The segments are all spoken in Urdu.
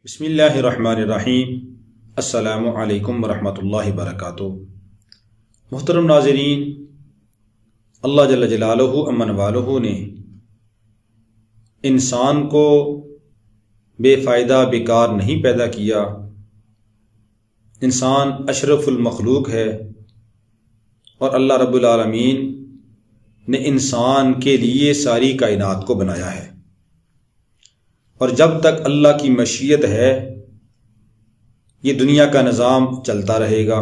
بسم اللہ الرحمن الرحیم۔ السلام علیکم ورحمۃ اللہ وبرکاتہ۔ محترم ناظرین، اللہ جل جلالہ امن والہ نے انسان کو بے فائدہ بیکار نہیں پیدا کیا۔ انسان اشرف المخلوق ہے اور اللہ رب العالمین نے انسان کے لیے ساری کائنات کو بنایا ہے، اور جب تک اللہ کی مشیت ہے یہ دنیا کا نظام چلتا رہے گا۔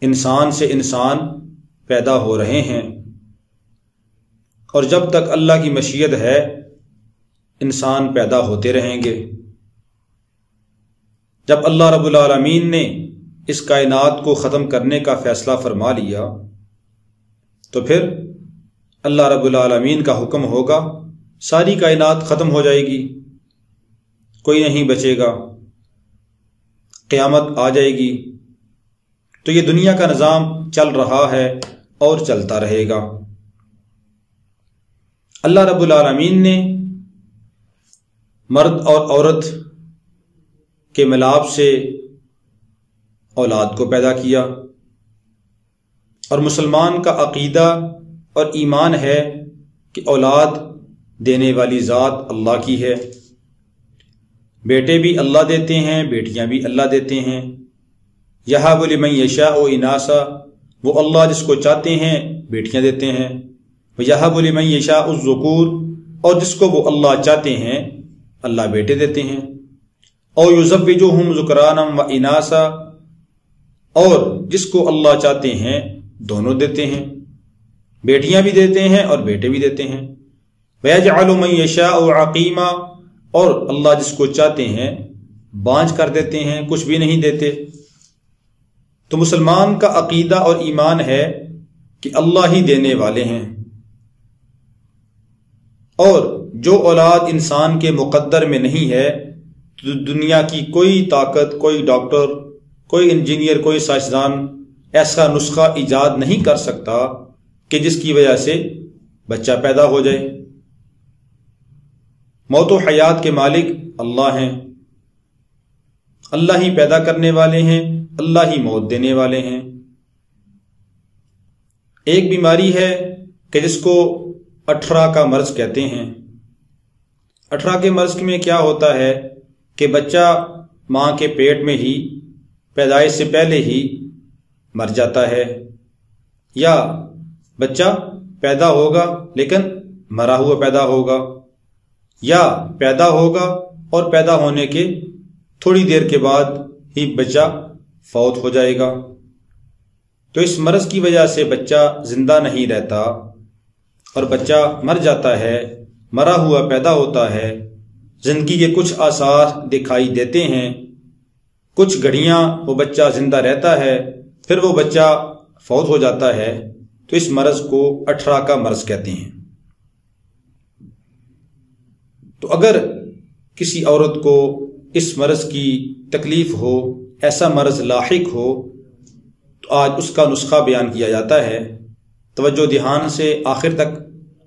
انسان سے انسان پیدا ہو رہے ہیں، اور جب تک اللہ کی مشیت ہے انسان پیدا ہوتے رہیں گے۔ جب اللہ رب العالمین نے اس کائنات کو ختم کرنے کا فیصلہ فرما لیا تو پھر اللہ رب العالمین کا حکم ہوگا، ساری کائنات ختم ہو جائے گی، کوئی نہیں بچے گا، قیامت آ جائے گی۔ تو یہ دنیا کا نظام چل رہا ہے اور چلتا رہے گا۔ اللہ رب العالمین نے مرد اور عورت کے ملاپ سے اولاد کو پیدا کیا، اور مسلمان کا عقیدہ اور ایمان ہے کہ اولاد دینے والی ذات اللہ کی ہے۔ بیٹے بھی اللہ دیتے ہیں، بیٹیاں بھی اللہ دیتے ہیں۔ یہب لمن یشاء اناثا، وہ اللہ جس کو چاہتے ہیں بیٹیاں دیتے ہیں۔ یہب لمن یشاء الذکور، اور جس کو وہ اللہ چاہتے ہیں اللہ بیٹے دیتے ہیں۔ او یزوجہم ذکرانا و اناثا، اور جس کو اللہ چاہتے ہیں دونوں دیتے ہیں، بیٹیاں بھی دیتے ہیں اور بیٹے بھی دیتے ہیں۔ وَيَجْعَلُ مَن يَشَاءُ عَقِيمًا، اور اللہ جس کو چاہتے ہیں بانجھ کر دیتے ہیں، کچھ بھی نہیں دیتے۔ تو مسلمان کا عقیدہ اور ایمان ہے کہ اللہ ہی دینے والے ہیں، اور جو اولاد انسان کے مقدر میں نہیں ہے تو دنیا کی کوئی طاقت، کوئی ڈاکٹر، کوئی انجینئر، کوئی سائنسدان ایسا نسخہ ایجاد نہیں کر سکتا کہ جس کی وجہ سے بچہ پیدا ہو جائے۔ موت و حیات کے مالک اللہ ہیں، اللہ ہی پیدا کرنے والے ہیں، اللہ ہی موت دینے والے ہیں۔ ایک بیماری ہے کہ جس کو 18 کا مرض کہتے ہیں۔ 18 کے مرض میں کیا ہوتا ہے کہ بچہ ماں کے پیٹ میں ہی پیدائش سے پہلے ہی مر جاتا ہے، یا بچہ پیدا ہوگا لیکن مرا ہوا پیدا ہوگا، یا پیدا ہوگا اور پیدا ہونے کے تھوڑی دیر کے بعد ہی بچہ فوت ہو جائے گا۔ تو اس مرض کی وجہ سے بچہ زندہ نہیں رہتا اور بچہ مر جاتا ہے، مرا ہوا پیدا ہوتا ہے۔ زندگی کے کچھ آثار دکھائی دیتے ہیں، کچھ گھڑیاں وہ بچہ زندہ رہتا ہے، پھر وہ بچہ فوت ہو جاتا ہے۔ تو اس مرض کو 18 کا مرض کہتے ہیں۔ تو اگر کسی عورت کو اس مرض کی تکلیف ہو، ایسا مرض لاحق ہو، تو آج اس کا نسخہ بیان کیا جاتا ہے۔ توجہ دھیان سے آخر تک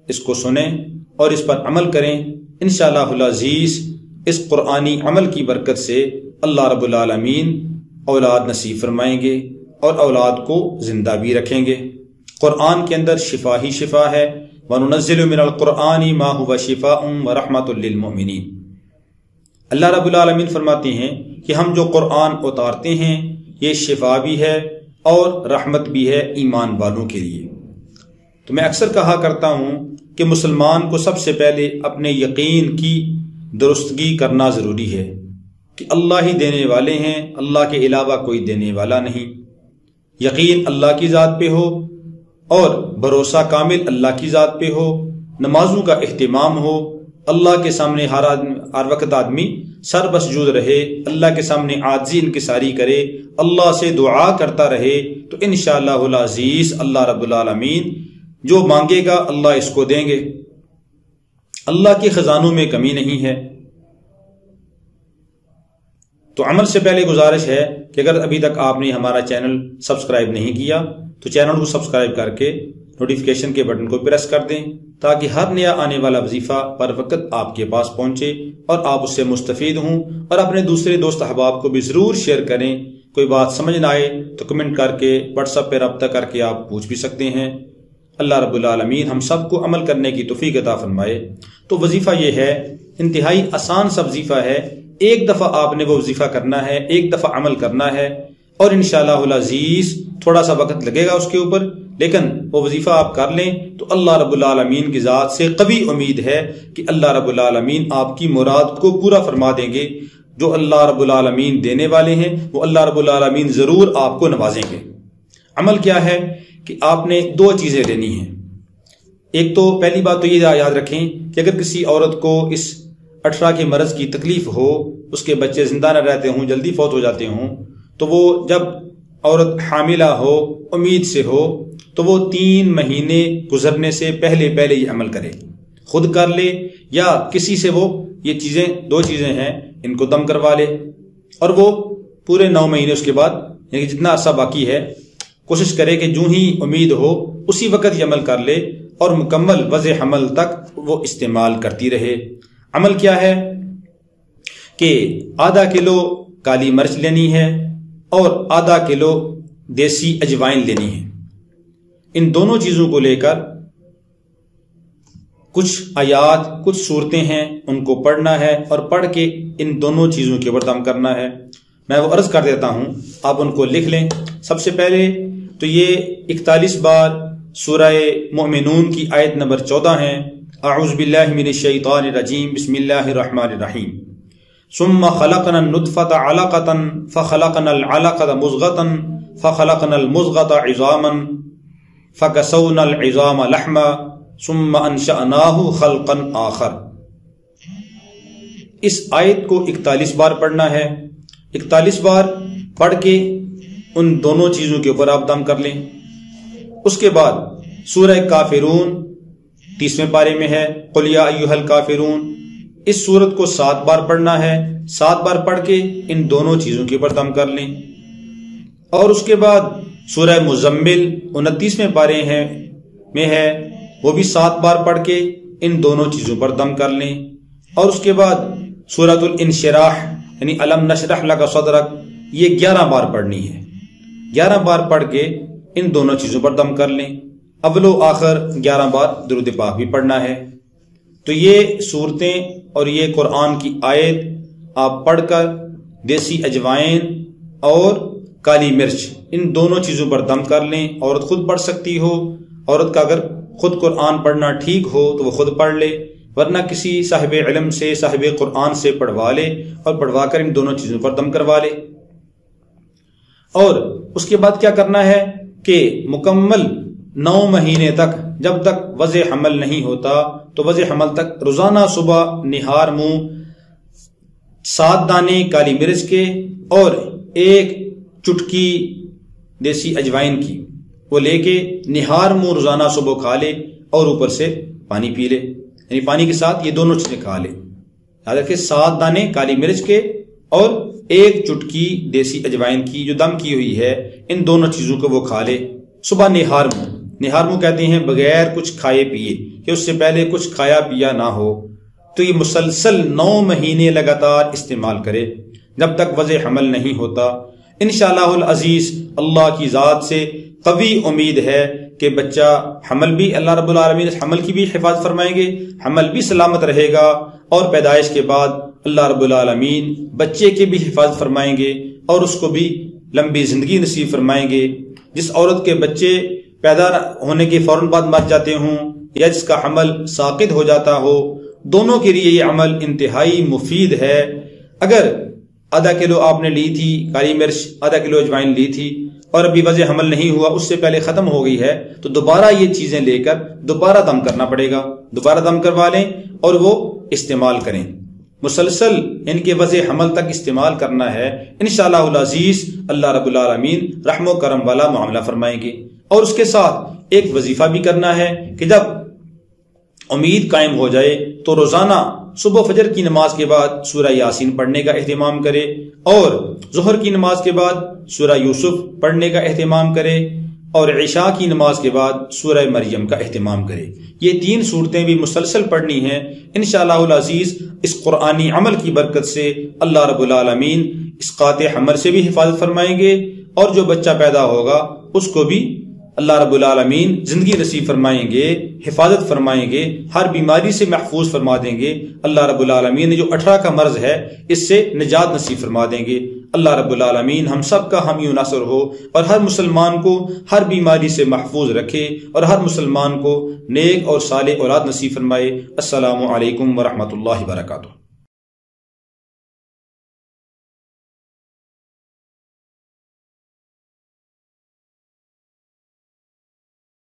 اس کو سنیں اور اس پر عمل کریں۔ انشاءاللہ العزیز اس قرآنی عمل کی برکت سے اللہ رب العالمین اولاد نصیب فرمائیں گے اور اولاد کو زندہ بھی رکھیں گے۔ قرآن کے اندر شفا ہی شفا ہے۔ وَنُنَزِّلُ مِنَ الْقُرْآنِ مَا هُوَ شِفَاءٌ وَرَحْمَةٌ لِّلْمُؤْمِنِينَ، اللہ رب العالمین فرماتے ہیں کہ ہم جو قرآن اتارتے ہیں یہ شفا بھی ہے اور رحمت بھی ہے ایمان والوں کے لیے۔ تو میں اکثر کہا کرتا ہوں کہ مسلمان کو سب سے پہلے اپنے یقین کی درستگی کرنا ضروری ہے کہ اللہ ہی دینے والے ہیں، اللہ کے علاوہ کوئی دینے والا نہیں۔ یقین اللہ کی ذات پہ ہو اور بھروسہ کامل اللہ کی ذات پہ ہو، نمازوں کا اہتمام ہو، اللہ کے سامنے ہر وقت آدمی سر مسجود رہے، اللہ کے سامنے عاجزی انکساری کرے، اللہ سے دعا کرتا رہے، تو انشاءاللہ العزیز اللہ رب العالمین جو مانگے گا اللہ اس کو دیں گے۔ اللہ کے خزانوں میں کمی نہیں ہے۔ تو عمل سے پہلے گزارش ہے کہ اگر ابھی تک آپ نے ہمارا چینل سبسکرائب نہیں کیا تو چینل کو سبسکرائب کر کے نوٹیفیکیشن کے بٹن کو پریس کر دیں تاکہ ہر نیا آنے والا وظیفہ پر وقت آپ کے پاس پہنچے اور آپ اس سے مستفید ہوں، اور اپنے دوسرے دوست احباب کو بھی ضرور شیئر کریں۔ کوئی بات سمجھ نہ آئے تو کمنٹ کر کے واٹس ایپ پہ رابطہ کر کے آپ پوچھ بھی سکتے ہیں۔ اللہ رب العالمین ہم سب کو عمل کرنے کی توفیق عطا فرمائے۔ تو وظیفہ یہ ہے، انتہائی آسان سا وظیفہ ہے، ایک دفعہ آپ نے وہ وظیفہ کرنا ہے، ایک دفعہ عمل کرنا ہے، اور انشاءاللہ العزیز تھوڑا سا وقت لگے گا اس کے اوپر، لیکن وہ وظیفہ آپ کر لیں تو اللہ رب العالمین کی ذات سے قوی امید ہے کہ اللہ رب العالمین آپ کی مراد کو پورا فرما دیں گے۔ جو اللہ رب العالمین دینے والے ہیں وہ اللہ رب العالمین ضرور آپ کو نوازیں گے۔ عمل کیا ہے کہ آپ نے دو چیزیں لینی ہیں۔ ایک تو پہلی بات تو یہ یاد رکھیں کہ اگر کسی عورت کو اس 18 کے مرض کی تکلیف ہو، اس کے بچے زندہ نہ رہتے ہوں، جلدی فوت ہو جاتے ہوں، تو وہ جب عورت حاملہ ہو، امید سے ہو، تو وہ 3 مہینے گزرنے سے پہلے یہ عمل کرے، خود کر لے یا کسی سے وہ یہ چیزیں، 2 چیزیں ہیں، ان کو دم کروا لے، اور وہ پورے 9 مہینے اس کے بعد یعنی جتنا عرصہ باقی ہے کوشش کرے کہ جو ہی امید ہو اسی وقت یہ عمل کر لے اور مکمل وضع حمل تک وہ استعمال کرتی رہے۔ عمل کیا ہے کہ آدھا کلو کالی مرچ لینی ہے اور آدھا کلو دیسی اجوائن لینی ہے۔ ان دونوں چیزوں کو لے کر کچھ آیات، کچھ صورتیں ہیں، ان کو پڑھنا ہے اور پڑھ کے ان دونوں چیزوں کے اوپر دم کرنا ہے۔ میں وہ عرض کر دیتا ہوں، آپ ان کو لکھ لیں۔ سب سے پہلے تو یہ 41 بار سورہ مومنون کی آیت نمبر 14 ہے، اعوذ باللہ من الشیطان الرجیم، بسم اللہ الرحمن الرحیم۔ ثم خلقنا النطفة علقة فخلقنا العلقة مضغة فخلقنا المضغة عظاما فكسونا العظام لحما ثم انشأناه خلقا آخر۔ اس آیت کو 41 بار پڑھنا ہے۔ 41 بار پڑھ کے ان دونوں چیزوں کے اوپر آپ دم کر لیں۔ اس کے بعد سورہ کافرون 30ویں پارے میں ہے، قل یا ایھا الکافرون، اس سورت کو 7 بار پڑھنا ہے۔ 7 بار پڑھ کے ان دونوں چیزوں کے اوپر دم کر لیں۔ اور اس کے بعد سورہ مزمل 29ویں پارے میں ہے، وہ بھی 7 بار پڑھ کے ان دونوں چیزوں پر دم کر لیں۔ اور اس کے بعد سورۃ الانشراح یعنی الم نشرح لک صدرک، یہ 11 بار پڑھنی ہے۔ 11 بار پڑھ کے ان دونوں چیزوں پر دم کر لیں۔ اول و آخر 11 بار درود پاک بھی پڑھنا ہے۔ تو یہ صورتیں اور یہ قرآن کی آیت آپ پڑھ کر دیسی اجوائن اور کالی مرچ ان دونوں چیزوں پر دم کر لیں۔ عورت خود پڑھ سکتی ہو، عورت کا اگر خود قرآن پڑھنا ٹھیک ہو تو وہ خود پڑھ لے، ورنہ کسی صاحب علم سے، صاحب قرآن سے پڑھوا لے اور پڑھوا کر ان دونوں چیزوں پر دم کروا لے۔ اور اس کے بعد کیا کرنا ہے کہ مکمل 9 مہینے تک، جب تک وضع حمل نہیں ہوتا تو وضع حمل تک روزانہ صبح نہار منہ 7 دانے کالی مرچ کے اور 1 چٹکی دیسی اجوائن کی وہ لے کے نہار منہ روزانہ صبح کھا لے اور اوپر سے پانی پی لے، یعنی پانی کے ساتھ یہ دونوں چیزیں کھا لے۔ یاد رکھیں 7 دانے کالی مرچ کے اور 1 چٹکی دیسی اجوائن کی جو دم کی ہوئی ہے، ان دونوں چیزوں کو وہ کھا لے صبح نہار منہ۔ نہار منہ کہتے ہیں بغیر کچھ کھائے پیے، کہ اس سے پہلے کچھ کھایا پیا نہ ہو۔ تو یہ مسلسل 9 مہینے لگاتار استعمال کرے جب تک وضع حمل نہیں ہوتا۔ انشاءاللہ العزیز اللہ کی ذات سے قوی امید ہے کہ بچہ حمل بھی اللہ رب العالمین حمل کی بھی حفاظت فرمائیں گے، حمل بھی سلامت رہے گا، اور پیدائش کے بعد اللہ رب العالمین بچے کی بھی حفاظت فرمائیں گے اور اس کو بھی لمبی زندگی نصیب فرمائیں گے۔ جس عورت کے بچے پیدا ہونے کے فوراً بعد مر جاتے ہوں یا جس کا حمل ساقط ہو جاتا ہو، دونوں کے لیے یہ عمل انتہائی مفید ہے۔ اگر آدھا کلو آپ نے لی تھی کالی مرچ، آدھا کلو اجوائن لی تھی اور ابھی وضع حمل نہیں ہوا، اس سے پہلے ختم ہو گئی ہے، تو دوبارہ یہ چیزیں لے کر دوبارہ دم کرنا پڑے گا، دوبارہ دم کروا لیں اور وہ استعمال کریں۔ مسلسل ان کے وضع حمل تک استعمال کرنا ہے، انشاءاللہ العزیز اللہ رب العالمین رحم و کرم والا معاملہ فرمائیں گے۔ اور اس کے ساتھ ایک وظیفہ بھی کرنا ہے کہ جب امید قائم ہو جائے تو روزانہ صبح فجر کی نماز کے بعد سورہ یاسین پڑھنے کا اہتمام کرے، اور ظہر کی نماز کے بعد سورہ یوسف پڑھنے کا اہتمام کرے، اور عشاء کی نماز کے بعد سورہ مریم کا اہتمام کرے۔ یہ 3 صورتیں بھی مسلسل پڑھنی ہیں انشاءاللہ العزیز۔ اس قرآنی عمل کی برکت سے اللہ رب العالمین اس قاطع حمل سے بھی حفاظت فرمائیں گے، اور جو بچہ پیدا ہوگا اس کو بھی اللہ رب العالمین زندگی نصیب فرمائیں گے، حفاظت فرمائیں گے، ہر بیماری سے محفوظ فرما دیں گے۔ اللہ رب العالمین نے جو 18 کا مرض ہے اس سے نجات نصیب فرما دیں گے۔ اللہ رب العالمین ہم سب کا حامی و ناصر ہو، اور ہر مسلمان کو ہر بیماری سے محفوظ رکھے، اور ہر مسلمان کو نیک اور صالح اولاد نصیب فرمائے۔ السلام علیکم ورحمۃ اللہ وبرکاتہ۔